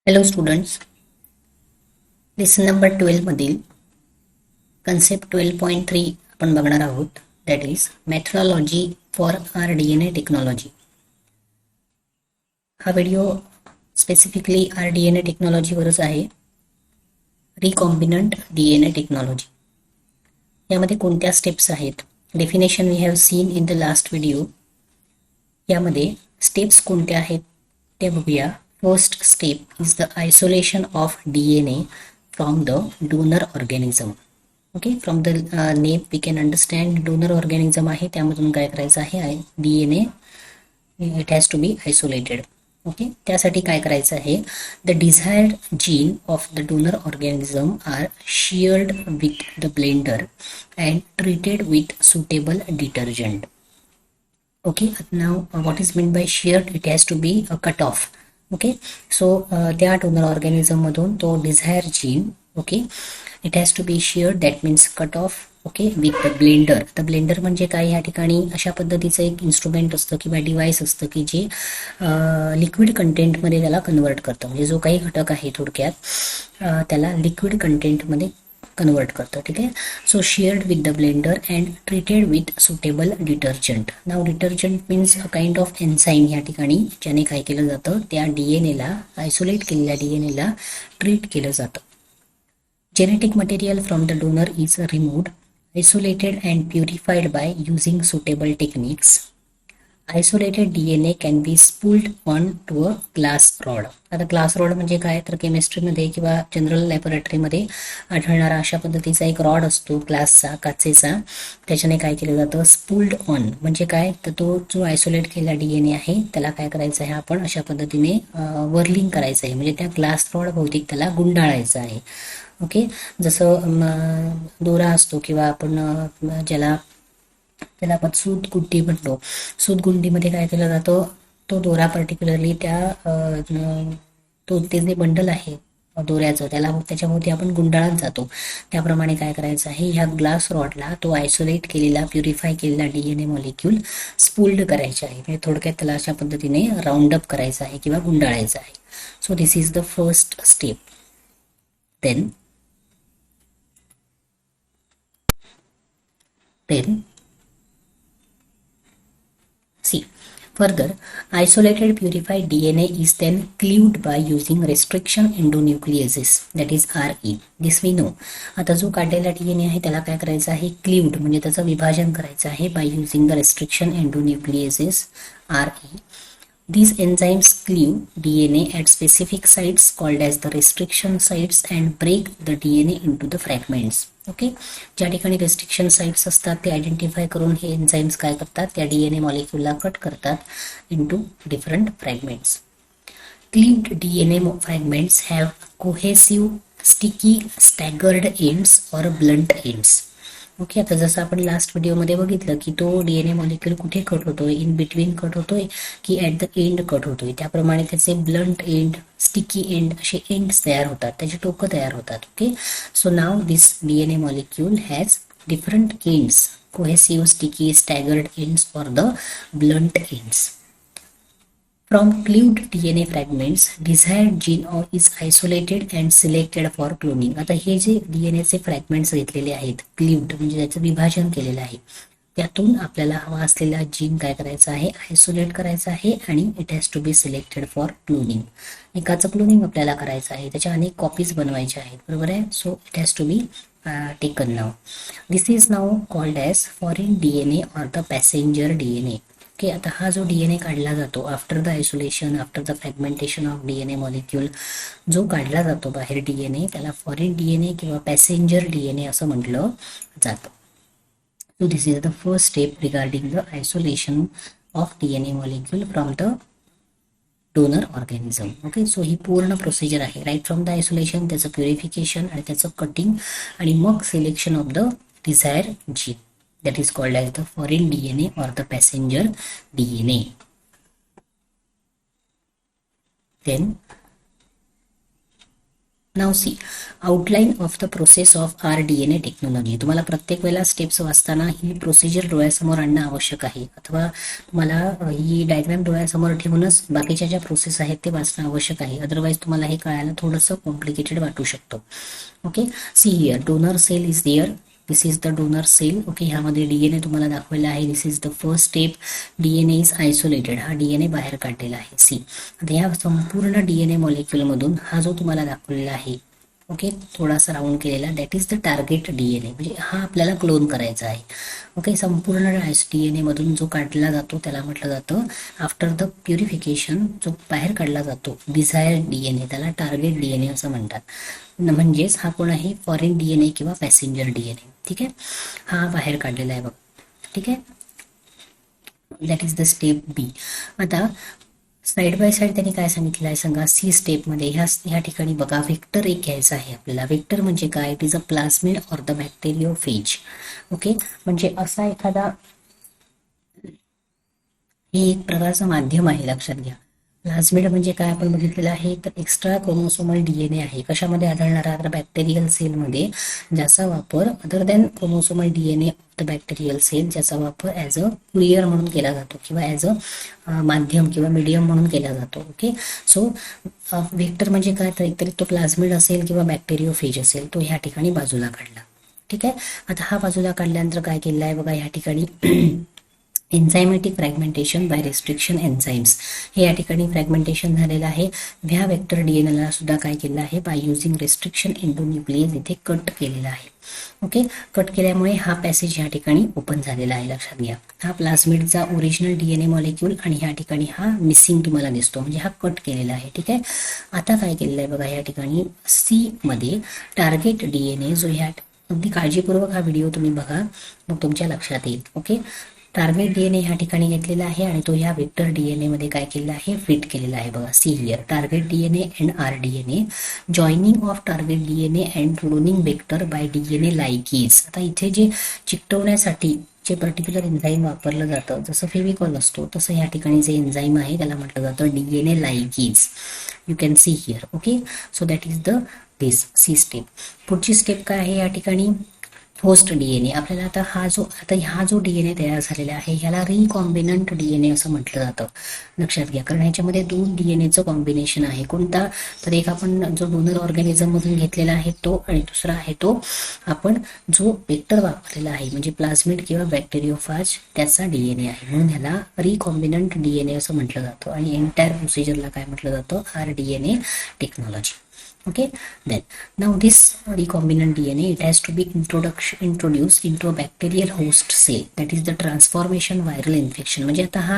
Hello students, lesson number 12 मधील concept 12.3 आपण बघणार आहोत. That is methodology for rDNA technology. हा व्हिडिओ स्पेसिफिकली rDNA टेक्नॉलॉजीवरच आहे. रिकॉम्बिनंट DNA टेक्नॉलॉजी यामध्ये कोणत्या स्टेप्स आहेत, definition we have seen in the last video. यामध्ये स्टेप्स कोणत्या आहेत ते बघूया. First step is the isolation of DNA from the donor organism. Okay, from the name we can understand donor organism आहे, त्यामधून काय करायचं आहे, DNA it has to be isolated. Okay, त्यासाठी काय करायचं आहे, the desired gene of the donor organism are shared with the blender and treated with suitable detergent. Okay, now what is meant by sheared? It has to be a cut off. Okay, so त्या donor organism मधून तो desired gene, okay, it has to be sheared, that means cut off. Okay, with the blender. The blender म्हणजे काय, या ठिकाणी अशा पद्धतीचं एक इन्स्ट्रुमेंट असतं किंवा डिव्हाइस असतं की जे लिक्विड कंटेंटमध्ये त्याला कन्वर्ट करतं. म्हणजे जो काही घटक आहे थोडक्यात त्याला लिक्विड कंटेंटमध्ये कन्वर्ट करतं. ठीक आहे. So shared with the blender and treated with suitable detergent. Now detergent means a kind of enzyme या ठिकाणी, ज्याने काय केलं जातं, त्या डीएनएला, आयसोलेट केलेल्या डीएनएला ट्रीट केलं जातं. Genetic material from the donor is removed, isolated and purified by using suitable techniques. Isolated DNA can be spooled onto a glass rod. आता ग्लास रॉड म्हणजे काय, तर केमिस्ट्रीमध्ये किंवा जनरल लॅबोरेटरीमध्ये आढळणारा अशा पद्धतीचा एक रॉड असतो ग्लासचा, काचेचा. त्याच्याने काय केलं जातं, स्पूल्ड ऑन म्हणजे काय, तर तो जो आयसोलेट केलेला डीएनए आहे त्याला काय करायचं आहे, आपण अशा पद्धतीने वर्लिंग करायचं आहे, म्हणजे त्या ग्लास रॉड भोवती त्याला गुंडाळायचं आहे. ओके, जसं दोरा असतो किंवा आपण ज्याला आपण सूतगुंडी म्हणतो, सूतगुंडीमध्ये काय केलं जातं, तो दोरा पर्टिक्युलरली त्या ते जे बंडल आहे दोऱ्याचं त्याला त्याच्याभोवती आपण गुंडाळत जातो. त्याप्रमाणे काय करायचं आहे, ह्या ग्लास रॉडला तो आयसोलेट केलेला, प्युरिफाय केलेला डीएनए मॉलिक्यूल स्पूल्ड करायचे आहे, म्हणजे थोडक्यात त्याला अशा पद्धतीने राऊंड अप करायचं आहे किंवा गुंडाळायचं आहे. So this is the first step. Then see, further isolated purified DNA is then cleaved by using restriction endonucleases, that is RE. This we know. आता जो काढलेला डीएनए आहे त्याला काय करायचं आहे, क्लीव्ड म्हणजे त्याचं विभाजन करायचं आहे by using the restriction endonucleases RE. These enzymes cleave DNA at specific sites called as the restriction sites and break the DNA into the fragments. Okay, ज्या ठिकाणी रेस्ट्रिक्शन साइट्स असतात ते आयडेंटिफाय करून हे एन्झाईम्स काय करतात, त्या डीएनए मॉलिक्यूलला कट करतात into different fragments. Cleaved DNA fragments have cohesive, sticky, staggered ends और ब्लंट एंड्स. ओके, आता जसं आपण लास्ट व्हिडिओमध्ये बघितलं की तो डीएनए मॉलिक्यूल कुठे कट होतोय, इन बिटवीन कट होतोय की ॲट द एंड कट होतोय, त्याप्रमाणे त्याचे ब्लंट एंड, स्टिकी एंड असे एंड्स तयार होतात, त्याचे टोकं तयार होतात. Okay, so now this DNA molecule has different ends, cohesive, sticky, staggered ends और the blunt ends. From cleaved DNA fragments, desired gene is isolated and selected for cloning. आता हे जे डीएनएचे फ्रॅगमेंट्स घेतलेले आहेत, क्लीव्ड म्हणजे त्याचं विभाजन केलेलं आहे, त्यातून आपल्याला हवा असलेला जीन काय करायचा आहे, आयसोलेट करायचा आहे आणि it has to be selected for cloning. एकाचं क्लोनिंग आपल्याला करायचं आहे, त्याच्या अनेक कॉपीज बनवायच्या आहेत, बरोबर आहे. So it has to be taken now. This is now called as foreign DNA or the passenger DNA. Okay, आता हा जो डीएनए काढला जातो after the isolation, after the fragmentation of DNA molecule, जो काढला जातो बाहेर डीएनए, त्याला फॉरेन डीएनए किंवा पॅसेंजर डीएनए असं म्हटलं जातं. So this is the first step regarding the isolation of DNA molecule from the donor organism. Okay, so ही पूर्ण प्रोसिजर आहे, राईट फ्रॉम द आयसोलेशन, त्याचं प्युरिफिकेशन आणि त्याचं कटिंग आणि मग selection of the desire gene, that is called as the foreign DNA or the passenger DNA. Then now see outline of the process of rDNA technology. तुम्हाला प्रत्येक वेळेला steps वाचताना ही procedure डोळ्यासमोर आणणं आवश्यक आहे, अथवा तुम्हाला ही डायग्राम डोळ्यासमोर ठेवूनच बाकीच्या ज्या प्रोसेस आहेत ते वाचणं आवश्यक आहे. अदरवाईज तुम्हाला हे कळायला थोडंसं कॉम्प्लिकेटेड वाटू शकतं. Okay, see here donor cell is there. This is the donor cell. Okay, ह्यामध्ये डीएनए तुम्हाला दाखवलेला आहे. This is the first step. DNA is isolated. हा डीएनए बाहेर काढलेला आहे. सी आता ह्या संपूर्ण डीएनए मॉलिक्युल मधून हा जो तुम्हाला दाखवलेला आहे, ओके, थोडासा राऊंड केलेला, that is the target DNA. म्हणजे हा आपल्याला क्लोन करायचा आहे. ओके, संपूर्ण डीएनए मधून जो काढला जातो त्याला म्हटलं जातं आफ्टर द प्युरिफिकेशन, जो बाहेर काढला जातो डिझायर्ड डीएनए, त्याला टार्गेट डीएनए असं म्हणतात. म्हणजेच हा कोण आहे, फॉरेन डीएनए किंवा पॅसेंजर डीएनए. ठीक आहे, हा बाहेर काढलेला आहे बघ. ठीक आहे, दॅट इज द स्टेप बी. आता साइड बाय साइड त्यांनी काय सांगितलं आहे सांगा. सी स्टेपमध्ये ह्या ठिकाणी बघा वेक्टर एक घ्यायचा आहे आपल्याला. वेक्टर म्हणजे काय, it is a plasmid or the bacteriophage. Okay, म्हणजे असा एखादा, हे एक प्रकारचं माध्यम आहे, लक्षात घ्या. प्लाझमिड म्हणजे काय आपण बघितलेलं आहे, तर एक्स्ट्रा क्रोमोसोमल डीएनए आहे. कशामध्ये आढळणारा, तर बॅक्टेरियल सेलमध्ये, ज्याचा वापर other than chromosomal DNA of the bacterial cell, ज्याचा वापर ॲज अ कुरिअर म्हणून केला जातो किंवा ॲज अ माध्यम किंवा मीडियम म्हणून केला जातो. ओके, सो वेक्टर म्हणजे काय, तर एकतरी तो प्लाझमिड असेल किंवा बॅक्टेरियोफेज असेल, तो ह्या ठिकाणी बाजूला काढला. ठीक आहे, आता हा बाजूला काढल्यानंतर काय केलेलं आहे बघा, ह्या ठिकाणी enzymatic fragmentation bye restriction enzymes, हे या ठिकाणी फ्रॅगमेंटेशन झालेलं आहे. ह्या वेक्टर डीएनएला सुद्धा काय केलं आहे, बाय युझिंग रिस्ट्रिक्शन एंडोन्यूक्लियस इथे कट केलेला आहे. ओके, कट केल्यामुळे हा पॅसेज ह्या ठिकाणी ओपन झालेला आहे. लक्षात घ्या, हा प्लाझमिडचा ओरिजिनल डीएनए मॉलिक्यूल आणि ह्या ठिकाणी हा मिसिंग तुम्हाला दिसतो, म्हणजे हा कट केलेला आहे. ठीक आहे, आता काय केलेलं आहे बघा, या ठिकाणी सी मध्ये टार्गेट डीएनए, जो ह्या अगदी काळजीपूर्वक हा व्हिडिओ तुम्ही बघा, मग तुमच्या लक्षात येईल. ओके, टार्गेट डीएनए ह्या ठिकाणी घेतलेला आहे आणि तो ह्या वेक्टर डीएनए मध्ये काय केलेला आहे, फिट केलेला आहे बघा. See here target DNA and rDNA, joining of target DNA and cloning vector by DNA ligase. आता इथे जे चिकटवण्यासाठी जे पर्टिक्युलर एन्झाईम वापरलं जातं, जसं फेविकॉल असतो तसं ह्या ठिकाणी जे एन्झाईम आहे त्याला म्हटलं जातं DNA ligase. You can see here. Okay, so that is the this C step. पुढची स्टेप काय आहे या ठिकाणी, होस्ट डीएनए. आपल्याला आता हा जो डीएनए तयार झालेला आहे ह्याला रिकॉम्बिनंट डीएनए असं म्हटलं जातं. लक्षात घ्या, कारण ह्याच्यामध्ये दोन डीएनएचं कॉम्बिनेशन आहे. कोणता, तर एक आपण जो डोनर ऑर्गॅनिझम मधून घेतलेला आहे तो, आणि दुसरा आहे तो आपण जो वेक्टर वापरलेला आहे, म्हणजे प्लाझमिड किंवा बॅक्टेरियोफाज, त्याचा डीएनए आहे. म्हणून ह्याला रिकॉम्बिनंट डीएनए असं म्हटलं जातं. आणि एंटायर प्रोसिजरला काय म्हटलं जातं, rDNA technology. Okay, then now this recombinant DNA, it has to be introduced into a bacterial host cell, that is the transformation viral infection. म्हणजे आता हा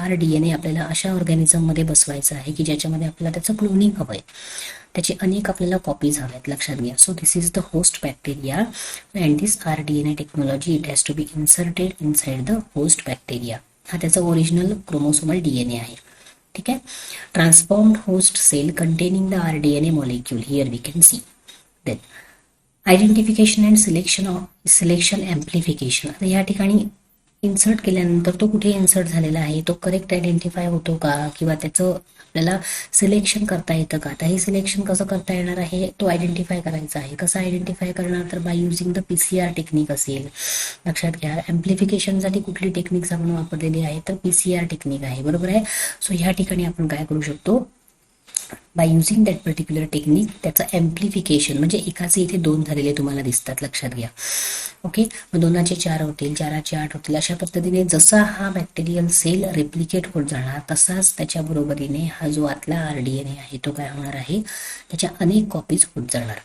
rDNA आपल्याला अशा ऑर्गॅनिझम मध्ये बसवायचा आहे की ज्याच्यामध्ये आपल्याला त्याचं क्लोनिंग हवंय, त्याचे अनेक आपल्याला कॉपीज हव्यात. लक्षात घ्या, so this is the host bacteria and this rDNA technology, it has to be inserted inside the host bacteria. हा त्याचा ओरिजिनल क्रोमोसोमल डीएनए आहे. ठीक आहे, transformed host cell containing the rDNA मॉलिक्यूल. Here we can see then identification and selection amplification. आता या ठिकाणी insert केल्यानंतर तो कुठे इन्सर्ट झालेला आहे, तो करेक्ट आयडेंटिफाय होतो का, किंवा त्याचं आपल्याला सिलेक्शन करता येतं का. आता हे सिलेक्शन कसं करता येणार आहे, तो आयडेंटिफाय करायचा आहे. कसं आयडेंटिफाय करणार, तर bye using the PCR technique असेल. लक्षात घ्या, एम्प्लिफिकेशनसाठी कुठली टेक्निक्स आपण वापरलेली आहे, तर PCR टेक्निक आहे. बरोबर आहे. सो ह्या ठिकाणी आपण काय करू शकतो, by using that particular technique त्याचं एम्प्लिफिकेशन, म्हणजे एकाचे इथे दोन झालेले तुम्हाला दिसतात. लक्षात घ्या. ओके, मग दोनाचे 4 होतील, 4चे 8 होतील. अशा पद्धतीने जसा हा बॅक्टेरियल सेल रेप्लिकेट होत जाणार, तसाच त्याच्या बरोबरीने हा जो आतला rDNA आहे तो काय होणार आहे, त्याच्या अनेक कॉपीज होत जाणार.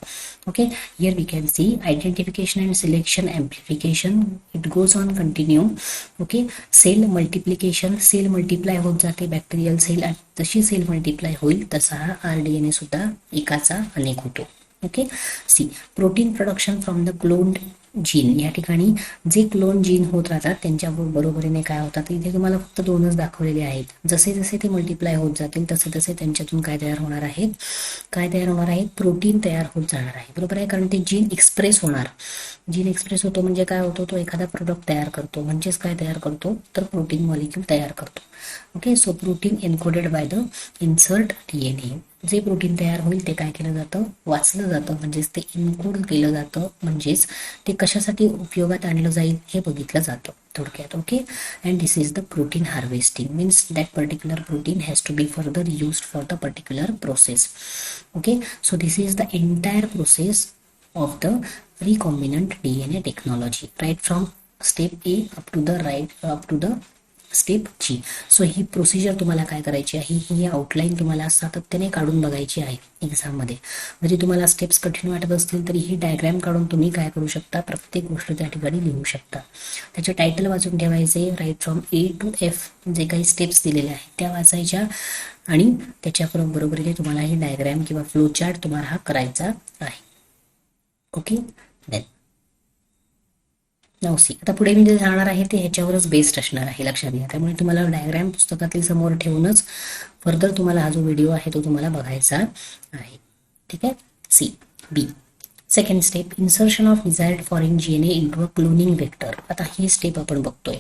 Okay, here we can see identification and selection amplification, it goes on continue. Okay, cell multiplication, cell multiply होत जाते बॅक्टेरियल सेल, जशी सेल मल्टिप्लाय होईल तसा हा rDNA सुद्धा एकाचा अनेक होतो. Okay, see protein production from the cloned gene, या ठिकाणी जे क्लोन जीन होत राहतात त्यांच्या बरोबरीने काय होतात, इथे तुम्हाला फक्त दोनच दाखवलेले आहेत. जसे जसे ते मल्टिप्लाय होत जातील तसे तसे त्यांच्यातून काय तयार होणार आहेत, प्रोटीन तयार होत जाणार आहे. बरोबर आहे, कारण ते जीन एक्सप्रेस होणार. जीन एक्सप्रेस होतो म्हणजे काय होतो, तो एखादा प्रोडक्ट तयार करतो, म्हणजेच काय तयार करतो तर प्रोटीन मॉलिक्यूल तयार करतो. Okay, so protein encoded by the insert DNA. जे प्रोटीन तयार होईल ते काय केलं जातं, वाचलं जातं, म्हणजेच ते इन्कोड केलं जातं, म्हणजेच ते कशासाठी उपयोगात आणलं जाईल हे बघितलं जातं थोडक्यात. Okay, and this is the protein harvesting, means that particular protein has to be further used for the particular process. Okay, so this is the entire process of the recombinant DNA technology, right from step A up to the step G. So he procedure तुम्हाला काय करायची आहे, ही outline तुम्हाला सातत्याने काढून बघायची आहे एक्झाममध्ये. जरी तुम्हाला स्टेप्स कठीण वाटत असतील तरी ही डायग्रॅम काढून तुम्ही काय करू शकता, प्रत्येक गोष्ट त्या ठिकाणी लिहू शकता. त्याचे टायटल वाचून ठेवायचे, right from A to F जे काही स्टेप्स दिलेले आहेत त्या वाचायच्या, आणि त्याच्या बरोबरीने तुम्हाला ही डायग्रॅम किंवा फ्लो चार्ट तुम्हाला हा करायचा आहे. Okay, then now see. आता पुढे मी जे सांगणार आहे ते ह्याच्यावरच बेस्ड असणार आहे, लक्षात घ्या. त्यामुळे तुम्हाला डायग्रॅम पुस्तकातली समोर ठेवूनच फर्दर तुम्हाला हा जो व्हिडिओ आहे तो तुम्हाला बघायचा आहे. ठीक आहे, see. B, second step, insertion of desired foreign DNA into a cloning vector. आता ही स्टेप आपण बघतोय.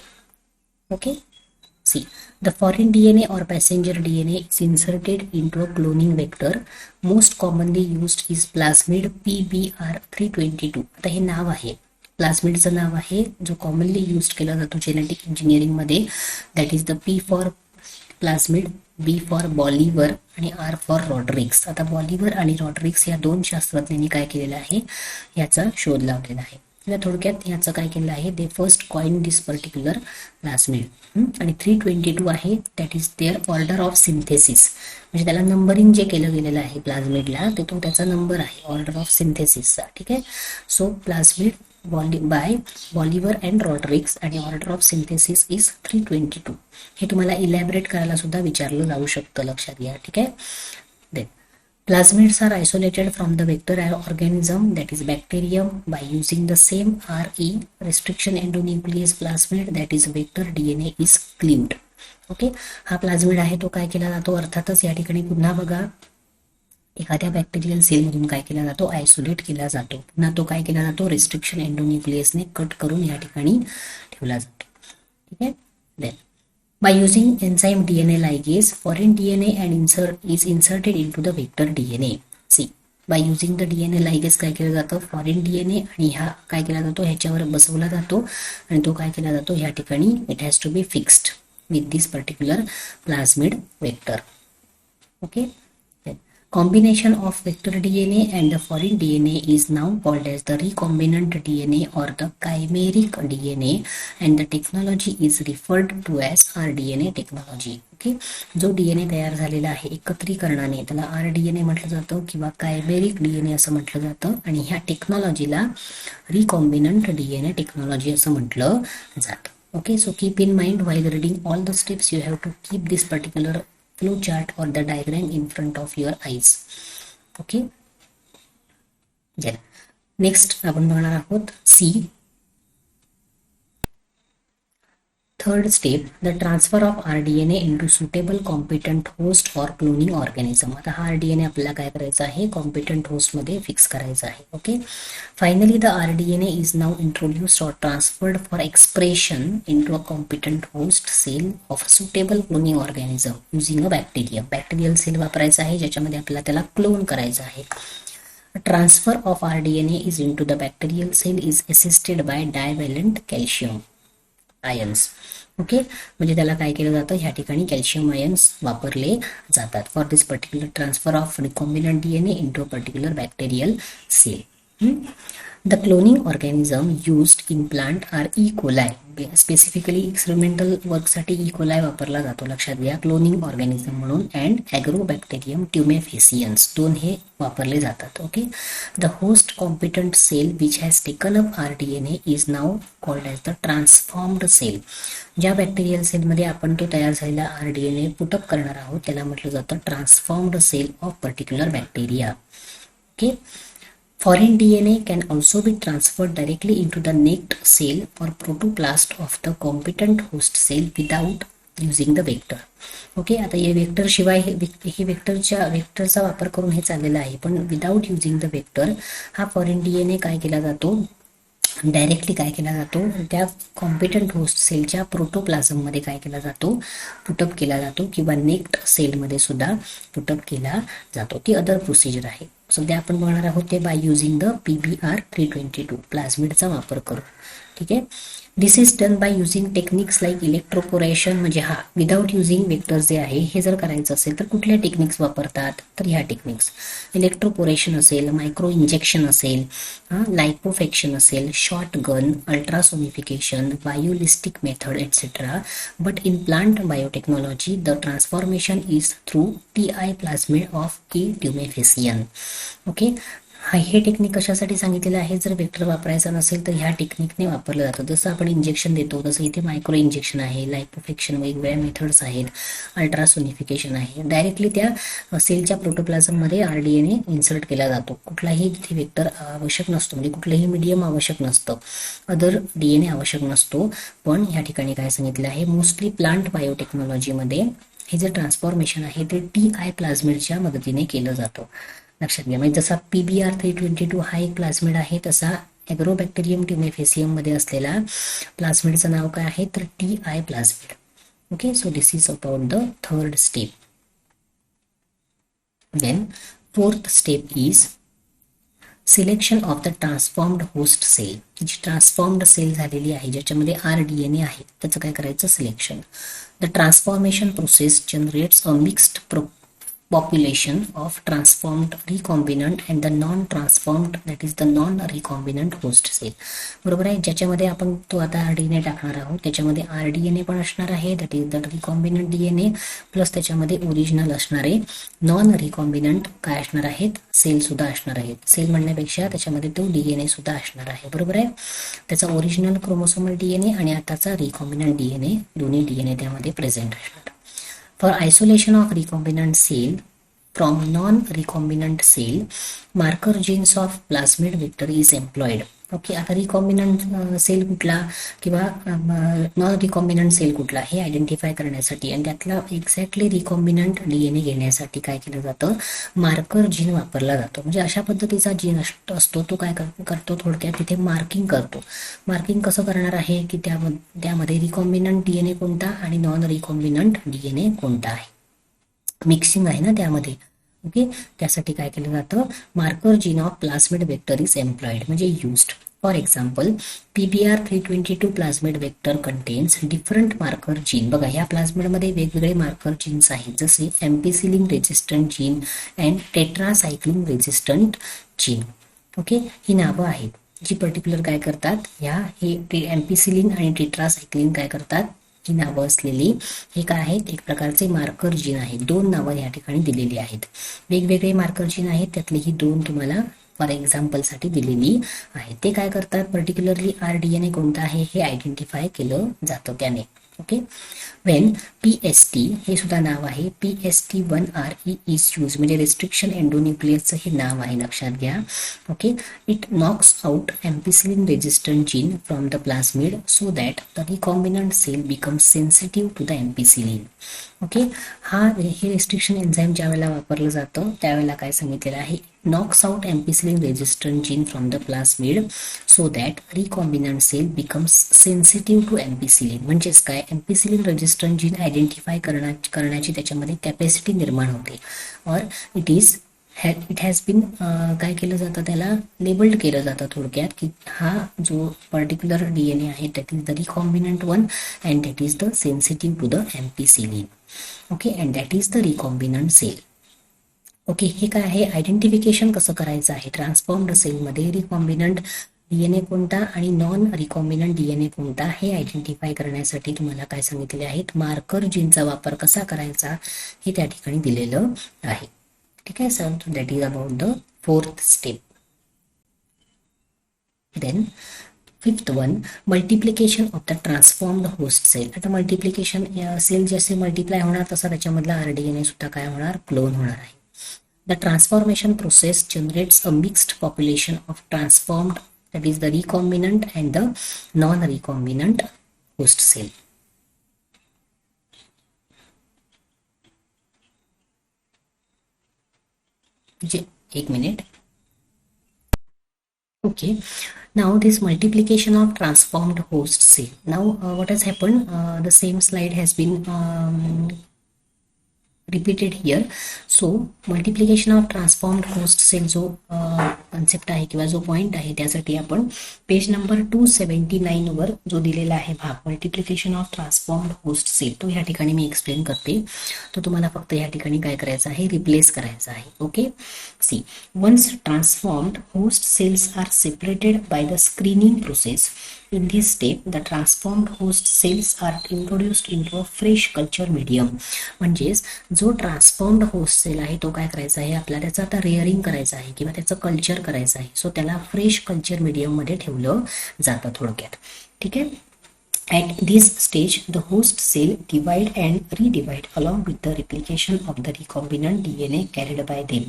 Okay, see. The foreign DNA or passenger DNA is inserted into a cloning vector. Most commonly used is plasmid PBR322. आता हे नाव आहे, प्लाझमिडचं नाव आहे, जो कॉमनली यूज केला जातो जेनेटिक इंजिनिअरिंग मध्ये. That is the P for plasmid, B for Bolivar आणि R फॉर रॉड्रिक्स. आता बॉलिवर आणि रॉड्रिक्स या दोन शास्त्रज्ञांनी काय केलेलं आहे, याचा शोध लावलेला आहे. थोडक्यात याचं काय केलं आहे, they first coin this particular plasmid. आणि 322 आहे, that is their order of synthesis, म्हणजे त्याला नंबरिंग जे केलं गेलेलं आहे प्लाझमिडला ते तो त्याचा नंबर आहे ऑर्डर ऑफ सिंथेसिसचा. ठीक आहे, so plasmid by Bolivar and Rodriguez आणि ऑर्डर ऑफ सिंथेसिस इज 322. हे तुम्हाला इलॅबरेट करायला सुद्धा विचारलं जाऊ शकतं, लक्षात घ्या. ठीक आहे, then plasmids are isolated from the vector organism, that is bacterium, by using the same RE restriction endonuclease plasmid, that is vector DNA is cleaved. Okay, हा प्लाझमिड आहे तो काय केला जातो, अर्थातच या ठिकाणी पुन्हा बघा एखाद्या बॅक्टेरियल सेल मधून काय केला जातो, आयसोलेट केला जातो. पुन्हा तो काय केला जातो, रिस्ट्रिक्शन एंडोन्यूक्लियसने कट करून या ठिकाणी ठेवला जातो. ठीक आहे, then by using enzyme DNA ligase, foreign DNA and is inserted into the vector DNA. See, by using the DNA ligase काय केलं जातं, फॉरेन DNA आणि हा काय केला जातो, ह्याच्यावर बसवला जातो आणि तो काय केला जातो, ह्या ठिकाणी it has to be fixed with this particular plasmid vector. Okay, combination of vector DNA and the foreign DNA is now called as the recombinant DNA or the chimeric DNA, and the technology is referred to as rDNA technology. Okay, जो DNA तयार झालेला आहे एकत्रीकरणाने त्याला rDNA म्हटलं जातं किंवा कायमेरिक DNA असं म्हटलं जातं, आणि ह्या टेक्नॉलॉजीला रिकॉम्बिनंट डीएनए टेक्नॉलॉजी असं म्हटलं जातं. Okay, so keep in mind while reading all the steps you have to keep this particular flow chart or the diagram in front of your eyes. Okay, then next आपण बघणार आहोत C. Third step, the transfer of rDNA into suitable competent host or cloning organism. आता हा rDNA आपल्याला काय करायचा आहे, competent host मध्ये फिक्स करायचा आहे. Okay, finally the rDNA is now introduced or transferred for expression into a competent host cell of a suitable cloning organism using a bacterium. Bacterial cell वापरायचा आहे ज्याच्यामध्ये आपल्याला त्याला क्लोन करायचं आहे. Transfer of rDNA is into the bacterial cell is assisted by divalent calcium ions. Okay, म्हणजे त्याला काय केलं जातं, ह्या ठिकाणी कॅल्शियम आयन्स वापरले जातात for this particular transfer of recombinant DNA into a particular bacterial cell. The cloning organism used in plant are E coli. Specifically experimental वर्कसाठी ई कोलाय वापरला जातो, लक्षात घ्या, क्लोनिंग ऑर्गॅनिझम म्हणून. अँड ॲग्रोबॅक्टेरियम ट्युमेफेसियन्स, दोन हे वापरले जातात. Okay, the host competent cell which has taken up rDNA is now called as the transformed cell. ज्या बॅक्टेरियल सेलमध्ये आपण तो तयार झालेला rDNA पुटअप करणार आहोत त्याला म्हटलं जातं transformed cell of particular bacteria. Okay, Foreign DNA can also be transferred directly into the naked cell or protoplast of the competent host cell without using the vector. Okay, आता या vector शिवाय हे वेक्टरचा वापर करून हे चाललेलं आहे, पण विदाउट युजिंग द वेक्टर हा फॉरेन डीएनए काय केला जातो, डायरेक्टली काय केला जातो, त्या कॉम्पिटंट होस्ट सेलच्या प्रोटोप्लाझममध्ये काय केला जातो, पुटअप केला जातो, किंवा नेक्ड सेलमध्ये सुद्धा पुटअप केला जातो. ती अदर प्रोसिजर आहे. सध्या आपण बघणार आहोत ते बाय युजिंग द PBr322 प्लाझमिडचा वापर करून. ठीक आहे. This is done by using techniques like electroporation. म्हणजे हा विदाउट युजिंग वेक्टर जे आहे हे जर करायचं असेल तर कुठल्या टेक्निक्स वापरतात, तर ह्या टेक्निक्स इलेक्ट्रोपोरेशन असेल, मायक्रो इंजेक्शन असेल, लायपोफेक्शन असेल, short gun, ultrasonification, biolistic method etcetera. But in plant biotechnology the transformation is through TI plasmid of E tumefaciens. Okay, हे टेक्निक कशासाठी सांगितलेलं आहे, जर वेक्टर वापरायचा नसेल तर ह्या टेक्निकने वापरलं जातं. जसं आपण इंजेक्शन देतो तसं इथे मायक्रो इंजेक्शन आहे, लायपोफेक्शन, वेगवेगळ्या मेथड्स आहेत, अल्ट्रासोनिफिकेशन आहे. डायरेक्टली त्या सेलच्या प्रोटोप्लाझममध्ये rDNA इन्सर्ट केला जातो. कुठलाही तिथे वेक्टर आवश्यक नसतो, म्हणजे कुठलंही मीडियम आवश्यक नसतं, अदर DNA आवश्यक नसतो. पण या ठिकाणी काय सांगितलं आहे, मोस्टली प्लांट बायोटेक्नॉलॉजीमध्ये हे जे ट्रान्सफॉर्मेशन आहे ते TI प्लाझमिडच्या मदतीने केलं जातं. लक्षात घ्या. म्हणजे जसा PBr322 हा एक प्लाझमिड आहे, तसा ॲग्रोबॅक्टेरियम ट्युमेफेसियम मध्ये असलेला प्लाझमिडचं नाव काय आहे, तर TI plasmid. Okay, so this is about the third step. Then fourth step is selection of the transformed host cell. जी ट्रान्सफॉर्म्ड सेल झालेली आहे, ज्याच्यामध्ये rDNA आहे, त्याचं काय करायचं, selection. The transformation process generates a mixed population of transformed recombinant and the non-transformed, that is the non-recombinant host cell. बरोबर आहे. ज्याच्यामध्ये आपण तो आता rDNA टाकणार आहोत, त्याच्यामध्ये rDNA पण असणार आहे, that is the recombinant DNA, plus त्याच्यामध्ये ओरिजिनल असणारे नॉन रिकॉम्बिनंट काय असणार आहेत, सेल सुद्धा असणार आहेत. सेल म्हणण्यापेक्षा त्याच्यामध्ये तो DNA सुद्धा असणार आहे. बरोबर आहे. त्याचा ओरिजिनल क्रोमोसोमल DNA आणि आताचा रिकॉम्बिनंट DNA, दोन्ही DNA त्यामध्ये प्रेझेंट असणार. For isolation of recombinant cell from non-recombinant cell, marker genes of plasmid vector is employed. Okay, आता रिकॉम्बिनंट सेल कुठला किंवा नॉन रिकॉम्बिनंट सेल कुठला हे आयडेंटिफाय करण्यासाठी आणि त्यातला एक्झॅक्टली रिकॉम्बिनंट DNA घेण्यासाठी काय केलं जातं, मार्कर जीन वापरला जातो. म्हणजे अशा पद्धतीचा जीन असतो, तो काय करतो, थोडक्यात तिथे मार्किंग करतो. मार्किंग कसं करणार आहे की त्यामध्ये रिकॉम्बिनंट DNA कोणता आणि नॉन रिकॉम्बिनंट DNA कोणता आहे, मिक्सिंग आहे ना त्यामध्ये. ओके, त्यासाठी काय केलं जातं, marker gene of plasmid vector is employed, म्हणजे used. For example PBr322 plasmid vector contains different marker gene. बघा, ह्या प्लाझमिडमध्ये वेगवेगळे मार्कर जीन्स आहेत, जसे ampicillin resistant gene and tetracycline resistant gene. Okay, ही नावं आहेत जी पर्टिक्युलर काय करतात, ह्या हे एम्पिसिलिन आणि टेट्रासायक्लिन काय करतात, ही नावं असलेली हे काय आहेत, एक प्रकारचे मार्कर जीन आहेत. दोन नावं या ठिकाणी दिलेली आहेत. वेगवेगळे मार्कर जीन आहेत, त्यातली ही दोन तुम्हाला फॉर एक्झाम्पल साठी दिलेली आहे. ते काय करतात, पर्टिक्युलरली rDNA कोणता आहे हे आयडेंटिफाय केलं जातं त्याने. ओके, वेन PST हे सुद्धा नाव आहे, PST1RE इज यूज, म्हणजे रेस्ट्रिक्शन एंडोन्यूक्लियसचं हे नाव आहे, लक्षात घ्या. Okay, it knocks out ampicillin resistant gene from the plasmid so that the recombinant cell becomes sensitive to the ampicillin. Okay, हे रेस्ट्रिक्शन एन्झाईम ज्या वेळेला वापरलं जातं त्यावेळेला काय सांगितलेलं आहे, knocks out ampicillin resistant gene from the plasmid so that recombinant cell becomes sensitive to ampicillin. म्हणजेच काय, ampicillin resistant gene आयडेंटिफाय करण्याची त्याच्यामध्ये कॅपॅसिटी निर्माण होते. और इट हॅज बीन काय केलं जातं, त्याला लेबल्ड केलं जातं थोडक्यात, की हा जो पर्टिक्युलर DNA आहे that is the recombinant one and that is the sensitive to the ampicillin. Okay, and that is the recombinant cell. Okay, हे काय आहे, आयडेंटिफिकेशन कसं करायचं आहे, ट्रान्सफॉर्म्ड सेलमध्ये रिकॉम्बिनंट DNA कोणता आणि नॉन रिकॉम्बिनंट DNA कोणता हे आयडेंटिफाय करण्यासाठी तुम्हाला काय सांगितले आहेत, मार्कर जीनचा वापर कसा करायचा हे त्या ठिकाणी दिलेलं आहे. ठीक आहे sir, that is about the fourth step. Then fifth one, multiplication of the transformed host cell. आता मल्टिप्लिकेशन सेल जसे मल्टिप्लाय होणार तसा त्याच्यामधला rDNA सुद्धा काय होणार, क्लोन होणार आहे. The transformation process generates a mixed population of transformed, that is the recombinant and the non-recombinant host cell. एक minute. Okay, now this multiplication of transformed host cell. Now what has happened, the same slide has been repeated here. So multiplication of transformed host cell जो concept आहे किंवा जो point आहे त्यासाठी आपण page number 279 वर जो दिलेला आहे भाग multiplication of transformed host cell तो या ठिकाणी मी एक्सप्लेन करते. तो तुम्हाला फक्त या ठिकाणी काय करायचं आहे, रिप्लेस करायचं आहे. Okay, see once transformed host cells are separated by the screening process. In this step, the transformed host cells are introduced into a fresh culture medium. म्हणजेच जो ट्रान्सफॉर्म्ड होस्ट सेल आहे तो काय करायचा आहे, आपल्याला त्याचं आता रेअरिंग करायचं आहे किंवा त्याचं कल्चर करायचं आहे. सो त्याला फ्रेश कल्चर मीडियम मध्ये ठेवलं जातं थोडक्यात. ठीक आहे. At this stage, the host cell divide and redivide along with the replication of the recombinant DNA carried by them.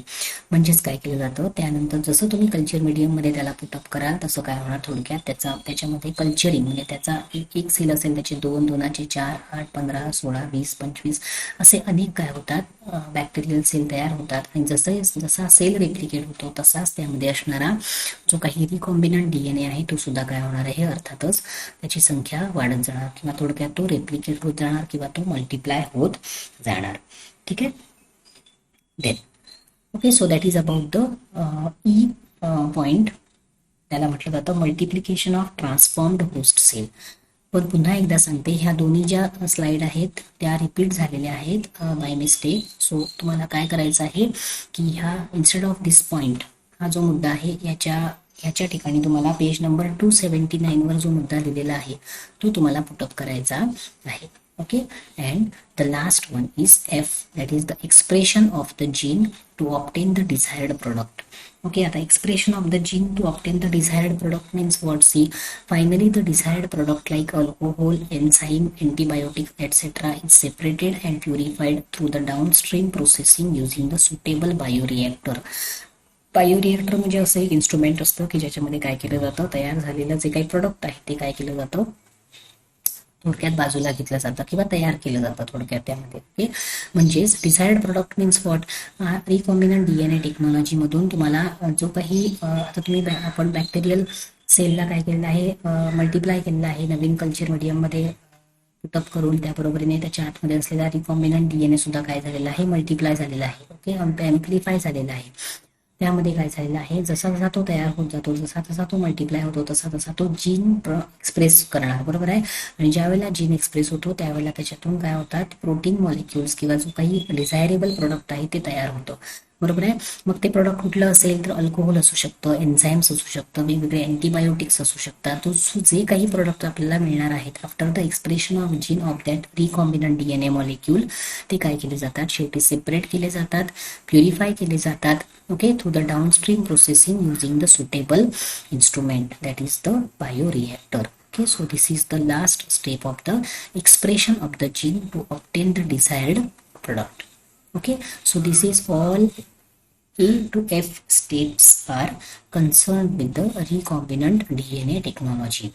म्हणजेच काय केलं जातं, त्यानंतर जसं तुम्ही कल्चर मीडियम मध्ये त्याला पुटअप कराल तसं काय होणार, थोडक्यात त्याच्यामध्ये कल्चरिंग म्हणजे त्याचा एक सेल असेल त्याचे 2, 2चे 4, 8, 15, 16, 20, 25 असे अनेक काय होतात बॅक्टेरियल सेल तयार होतात. आणि जसा सेल रेप्लिकेट होतो तसाच त्यामध्ये असणारा जो काही रिकॉम्बिनंट DNA आहे तो सुद्धा काय होणार आहे, अर्थातच त्याची संख्या वाढत जाणार किंवा थोडक्यात तो रेप्लिकेट होत जाणार किंवा तो मल्टिप्लाय होत जाणार. ठीक आहे. Then okay, so that is about the E point. त्याला म्हटलं जातं multiplication of transformed host cell. पण पुन्हा एकदा सांगते, ह्या दोन्ही ज्या स्लाइड आहेत त्या रिपीट झालेल्या आहेत बाय मिस्टेक. सो तुम्हाला काय करायचं आहे की ह्या इन्स्टेड ऑफ दिस पॉइंट हा जो मुद्दा आहे ह्याच्या ठिकाणी तुम्हाला पेज नंबर 279 वर जो मुद्दा दिलेला आहे तो तुम्हाला पुटअप करायचा आहे. Okay, and the last one is F, that is the expression of the gene to obtain the desired product. Okay, आता expression of the gene to obtain the desired product means what. See finally the desired product like alcohol, enzyme, antibiotics etc. is separated and purified through the downstream processing using the suitable bioreactor. Bioreactor म्हणजे असं एक instrument असतं की ज्याच्यामध्ये काय केलं जातं, तयार झालेलं जे काही प्रोडक्ट आहे ते काय केलं जातं, थोडक्यात बाजूला घेतलं जातं किंवा तयार केलं जातं थोडक्यात त्यामध्ये. ओके, म्हणजेच desired product means what, recombinant DNA technology मधून तुम्हाला जो काही आता तुम्ही आपण बॅक्टेरियल सेलला काय केलेलं आहे, मल्टिप्लाय केलेलं आहे नवीन कल्चर मीडियम मध्ये पुटअप करून. त्याबरोबरीने त्याच्या आतमध्ये असलेला रिकॉम्बिनंट DNA सुद्धा काय झालेला आहे, मल्टिप्लाय झालेला आहे. ओके, एम्प्लिफाय झालेला आहे. त्यामध्ये काय झालेलं आहे, जसा जसा तो तयार होत जातो, जसा जसा तो मल्टिप्लाय होतो तसा तसा तो जीन एक्सप्रेस करणार. बरोबर आहे. आणि ज्या वेळेला जीन एक्सप्रेस होतो त्यावेळेला त्याच्यातून काय होतात, प्रोटीन मॉलिक्युल्स किंवा जो काही डिझायरेबल प्रोडक्ट आहे ते तयार होतं. बरोबर आहे. मग ते प्रोडक्ट कुठलं असेल तर अल्कोहोल असू शकतं, एन्झाईम्स असू शकतं, वेगवेगळे अँटीबायोटिक्स असू शकतात. तो जे काही प्रोडक्ट आपल्याला मिळणार आहेत after the expression of gene of that recombinant DNA molecule ते काय केले जातात, शेवटी सेपरेट केले जातात, प्युरिफाय केले जातात. Okay, through the downstream processing using the suitable instrument, that is the bioreactor. Okay, so this is the last step of the expression of the gene to obtain the desired product. Okay, so this is all A to F steps are concerned with the recombinant DNA technology.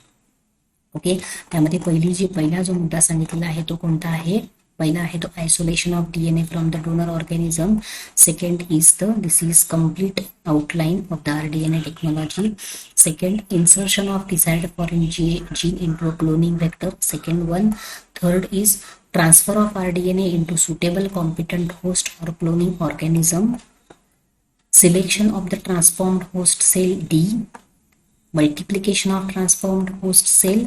Okay, त्यामध्ये पहिला जो मुद्दा सांगितलेला आहे तो कोणता आहे, पहिला आहे तो isolation of DNA from the donor organism. Second is this is complete outline of the rDNA technology. Second, insertion of decide foreign gene into cloning vector. Second one. Third is transfer of rDNA into suitable competent host or cloning organism. Selection of the transformed host cell. D. Multiplication of transformed host cell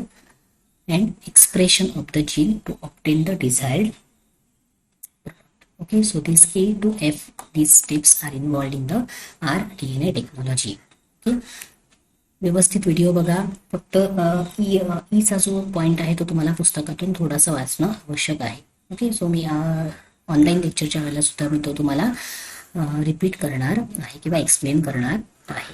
and expression of the gene to obtain the desired product. Okay, so these A to F, these steps are involved in the rDNA technology. Okay, व्यवस्थित video बघा. फक्त ईचा जो point आहे तो तुम्हाला पुस्तकातून थोडासा वाचणं आवश्यक आहे. ओके, सो मी ऑनलाईन लेक्चरच्या वेळेला सुद्धा मी तो तुम्हाला रिपीट करणार आहे किंवा एक्सप्लेन करणार आहे.